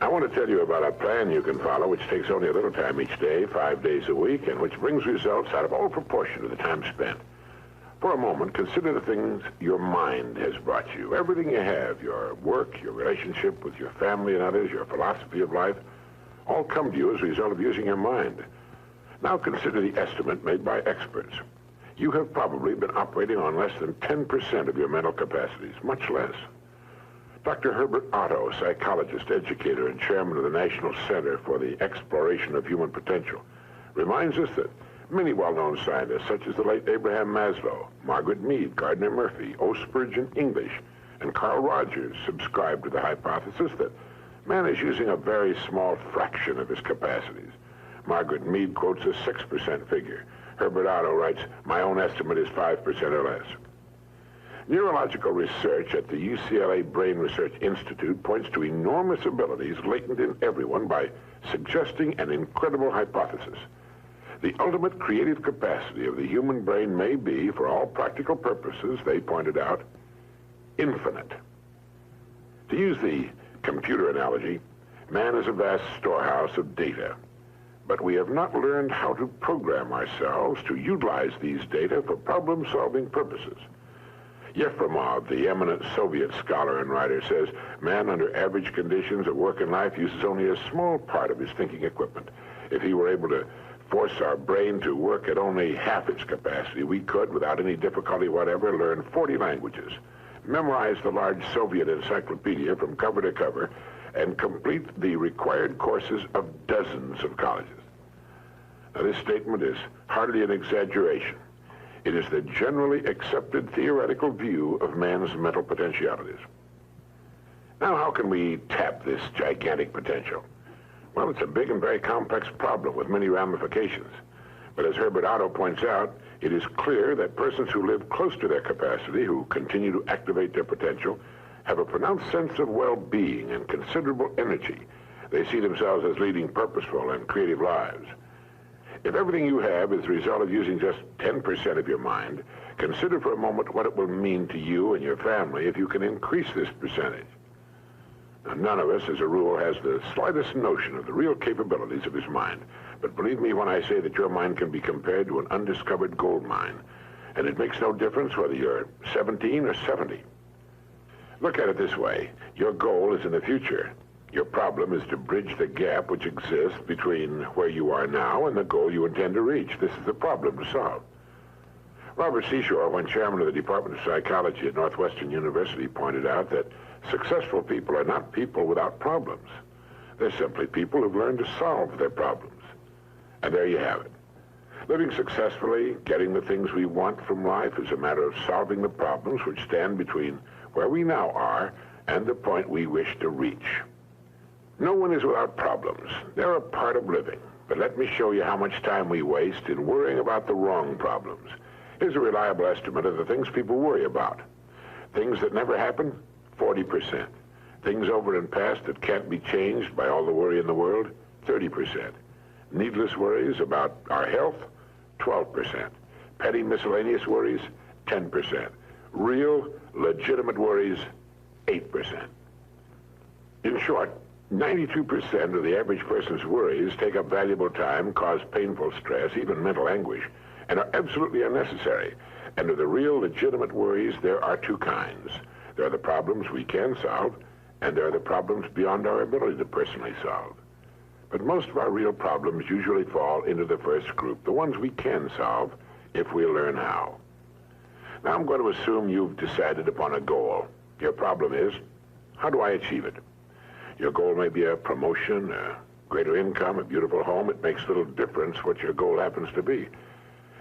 I want to tell you about a plan you can follow which takes only a little time each day, 5 days a week, and which brings results out of all proportion to the time spent. For a moment, consider the things your mind has brought you. Everything you have, your work, your relationship with your family and others, your philosophy of life, all come to you as a result of using your mind. Now consider the estimate made by experts. You have probably been operating on less than 10% of your mental capacities, much less. Dr. Herbert Otto, psychologist, educator, and chairman of the National Center for the Exploration of Human Potential, reminds us that many well-known scientists, such as the late Abraham Maslow, Margaret Mead, Gardner Murphy, O. Spurgeon English, and Carl Rogers, subscribe to the hypothesis that man is using a very small fraction of his capacities. Margaret Mead quotes a 6% figure. Herbert Otto writes, "My own estimate is 5% or less." Neurological research at the UCLA Brain Research Institute points to enormous abilities latent in everyone by suggesting an incredible hypothesis. The ultimate creative capacity of the human brain may be, for all practical purposes, they pointed out, infinite. To use the computer analogy, man is a vast storehouse of data, but we have not learned how to program ourselves to utilize these data for problem-solving purposes. Yefremov, the eminent Soviet scholar and writer, says man under average conditions of work and life uses only a small part of his thinking equipment. If he were able to force our brain to work at only half its capacity, we could, without any difficulty whatever, learn 40 languages, memorize the large Soviet encyclopedia from cover to cover, and complete the required courses of dozens of colleges. Now, this statement is hardly an exaggeration. It is the generally accepted theoretical view of man's mental potentialities. Now, how can we tap this gigantic potential? Well, it's a big and very complex problem with many ramifications. But as Herbert Otto points out, it is clear that persons who live close to their capacity, who continue to activate their potential, have a pronounced sense of well-being and considerable energy. They see themselves as leading purposeful and creative lives. If everything you have is the result of using just 10% of your mind, consider for a moment what it will mean to you and your family if you can increase this percentage. Now, none of us, as a rule, has the slightest notion of the real capabilities of his mind. But believe me when I say that your mind can be compared to an undiscovered gold mine. And it makes no difference whether you're 17 or 70. Look at it this way. Your goal is in the future. Your problem is to bridge the gap which exists between where you are now and the goal you intend to reach. This is the problem to solve. Robert Seashore, when chairman of the Department of Psychology at Northwestern University, pointed out that successful people are not people without problems. They're simply people who've learned to solve their problems. And there you have it. Living successfully, getting the things we want from life, is a matter of solving the problems which stand between where we now are and the point we wish to reach. No one is without problems. They're a part of living. But let me show you how much time we waste in worrying about the wrong problems. Here's a reliable estimate of the things people worry about. Things that never happen, 40%. Things over and past that can't be changed by all the worry in the world, 30%. Needless worries about our health, 12%. Petty miscellaneous worries, 10%. Real, legitimate worries, 8%. In short, 92% of the average person's worries take up valuable time, cause painful stress, even mental anguish, and are absolutely unnecessary. And of the real legitimate worries, there are two kinds. There are the problems we can solve, and there are the problems beyond our ability to personally solve. But most of our real problems usually fall into the first group, the ones we can solve if we learn how. Now I'm going to assume you've decided upon a goal. Your problem is, how do I achieve it? Your goal may be a promotion, a greater income, a beautiful home. It makes little difference what your goal happens to be.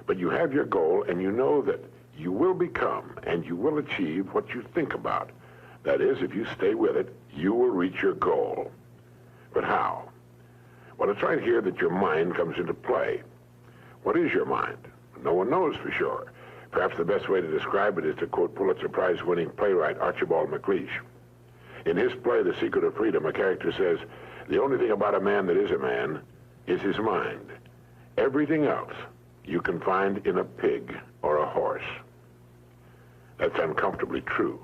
But you have your goal, and you know that you will become and you will achieve what you think about. That is, if you stay with it, you will reach your goal. But how? Well, it's right here that your mind comes into play. What is your mind? No one knows for sure. Perhaps the best way to describe it is to quote Pulitzer Prize-winning playwright Archibald MacLeish. In his play, The Secret of Freedom, a character says, "The only thing about a man that is a man is his mind. Everything else you can find in a pig or a horse." That's uncomfortably true.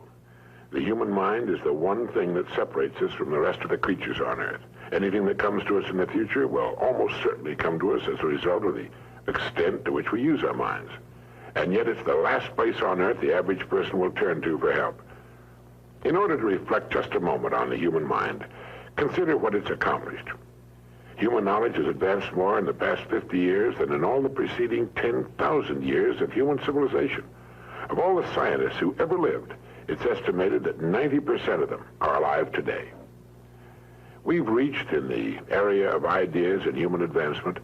The human mind is the one thing that separates us from the rest of the creatures on Earth. Anything that comes to us in the future will almost certainly come to us as a result of the extent to which we use our minds. And yet it's the last place on Earth the average person will turn to for help. In order to reflect just a moment on the human mind, consider what it's accomplished. Human knowledge has advanced more in the past 50 years than in all the preceding 10,000 years of human civilization. Of all the scientists who ever lived, it's estimated that 90% of them are alive today. We've reached, in the area of ideas and human advancement,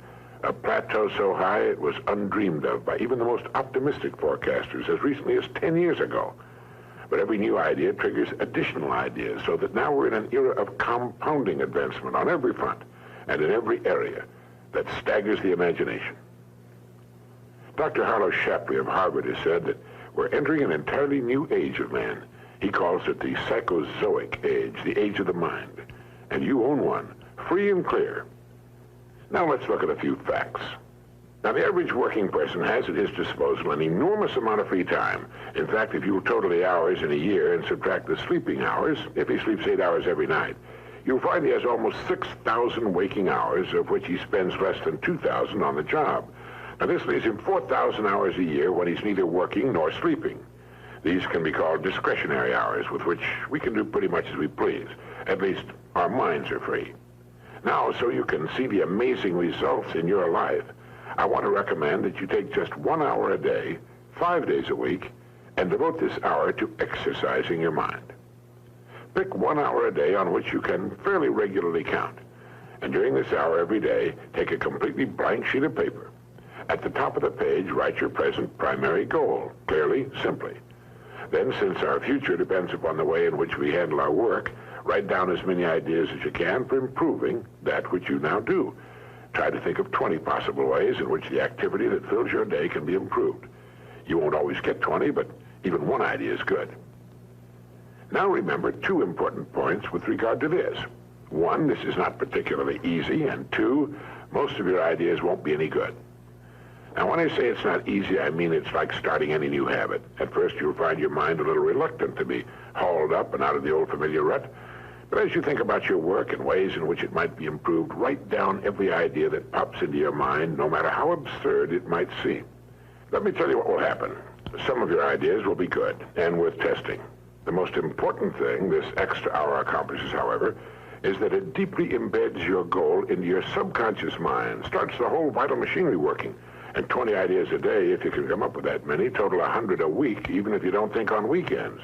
a plateau so high it was undreamed of by even the most optimistic forecasters as recently as 10 years ago. But every new idea triggers additional ideas, so that now we're in an era of compounding advancement on every front and in every area that staggers the imagination. Dr. Harlow Shapley of Harvard has said that we're entering an entirely new age of man. He calls it the psychozoic age, the age of the mind. And you own one, free and clear. Now let's look at a few facts. Now, the average working person has at his disposal an enormous amount of free time. In fact, if you total the hours in a year and subtract the sleeping hours, if he sleeps 8 hours every night, you'll find he has almost 6,000 waking hours, of which he spends less than 2,000 on the job. Now, this leaves him 4,000 hours a year when he's neither working nor sleeping. These can be called discretionary hours, with which we can do pretty much as we please. At least, our minds are free. Now, so you can see the amazing results in your life, I want to recommend that you take just 1 hour a day, 5 days a week, and devote this hour to exercising your mind. Pick 1 hour a day on which you can fairly regularly count. And during this hour every day, take a completely blank sheet of paper. At the top of the page, write your present primary goal, clearly, simply. Then, since our future depends upon the way in which we handle our work, write down as many ideas as you can for improving that which you now do. Try to think of 20 possible ways in which the activity that fills your day can be improved. You won't always get 20, but even one idea is good. Now remember 2 important points with regard to this. 1, this is not particularly easy, and 2, most of your ideas won't be any good. Now, when I say it's not easy, I mean it's like starting any new habit. At first, you'll find your mind a little reluctant to be hauled up and out of the old familiar rut. But as you think about your work and ways in which it might be improved, write down every idea that pops into your mind, no matter how absurd it might seem. Let me tell you what will happen. Some of your ideas will be good and worth testing. The most important thing this extra hour accomplishes, however, is that it deeply embeds your goal into your subconscious mind, starts the whole vital machinery working. And 20 ideas a day, if you can come up with that many, total 100 a week, even if you don't think on weekends.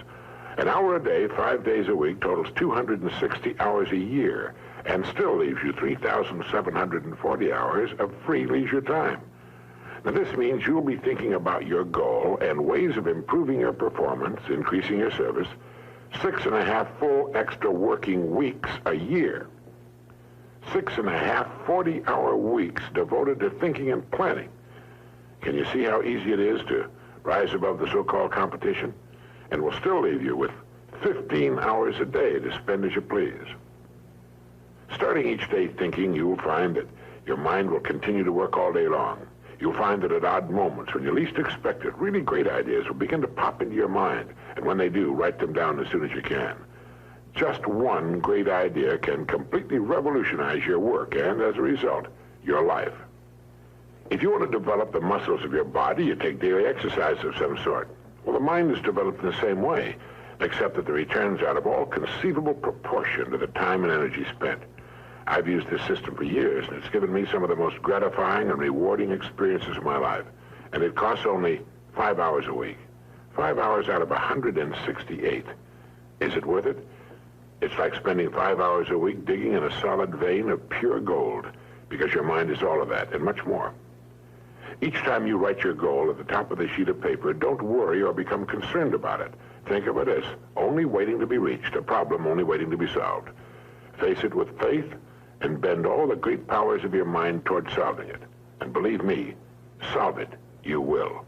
An hour a day, 5 days a week, totals 260 hours a year, and still leaves you 3,740 hours of free leisure time. Now, this means you'll be thinking about your goal and ways of improving your performance, increasing your service, 6.5 full extra working weeks a year. 6.5 40-hour weeks devoted to thinking and planning. Can you see how easy it is to rise above the so-called competition? And will still leave you with 15 hours a day to spend as you please. Starting each day thinking, you will find that your mind will continue to work all day long. You'll find that at odd moments, when you least expect it, really great ideas will begin to pop into your mind. And when they do, write them down as soon as you can. Just one great idea can completely revolutionize your work and, as a result, your life. If you want to develop the muscles of your body, you take daily exercise of some sort. Well, the mind is developed in the same way, except that the returns are out of all conceivable proportion to the time and energy spent. I've used this system for years, and it's given me some of the most gratifying and rewarding experiences of my life. And it costs only 5 hours a week. 5 hours out of 168. Is it worth it? It's like spending 5 hours a week digging in a solid vein of pure gold, because your mind is all of that and much more. Each time you write your goal at the top of the sheet of paper, don't worry or become concerned about it. Think of it as only waiting to be reached, a problem only waiting to be solved. Face it with faith and bend all the great powers of your mind toward solving it. And believe me, solve it, you will.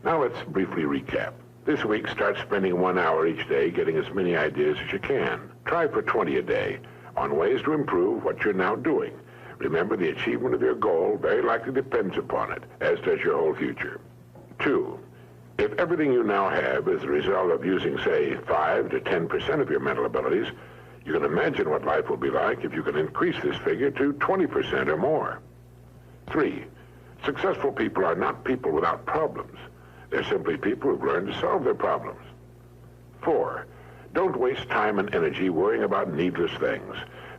Now let's briefly recap. This week, start spending 1 hour each day getting as many ideas as you can. Try for 20 a day on ways to improve what you're now doing. Remember, the achievement of your goal very likely depends upon it, as does your whole future. 2, If everything you now have is the result of using, say, 5 to 10% of your mental abilities, you can imagine what life will be like if you can increase this figure to 20% or more. 3. Successful people are not people without problems. They're simply people who've learned to solve their problems. 4. Don't waste time and energy worrying about needless things.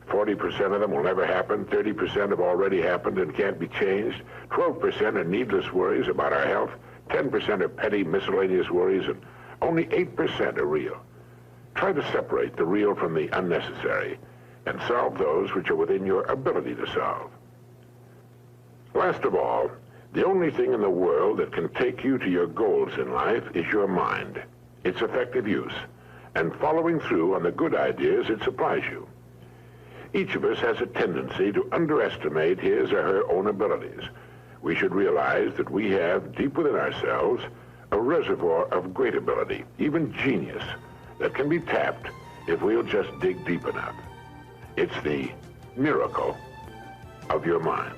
40% of them will never happen, 30% have already happened and can't be changed, 12% are needless worries about our health, 10% are petty miscellaneous worries, and only 8% are real. Try to separate the real from the unnecessary and solve those which are within your ability to solve. Last of all, the only thing in the world that can take you to your goals in life is your mind, its effective use, and following through on the good ideas it supplies you. Each of us has a tendency to underestimate his or her own abilities. We should realize that we have, deep within ourselves, a reservoir of great ability, even genius, that can be tapped if we'll just dig deep enough. It's the miracle of your mind.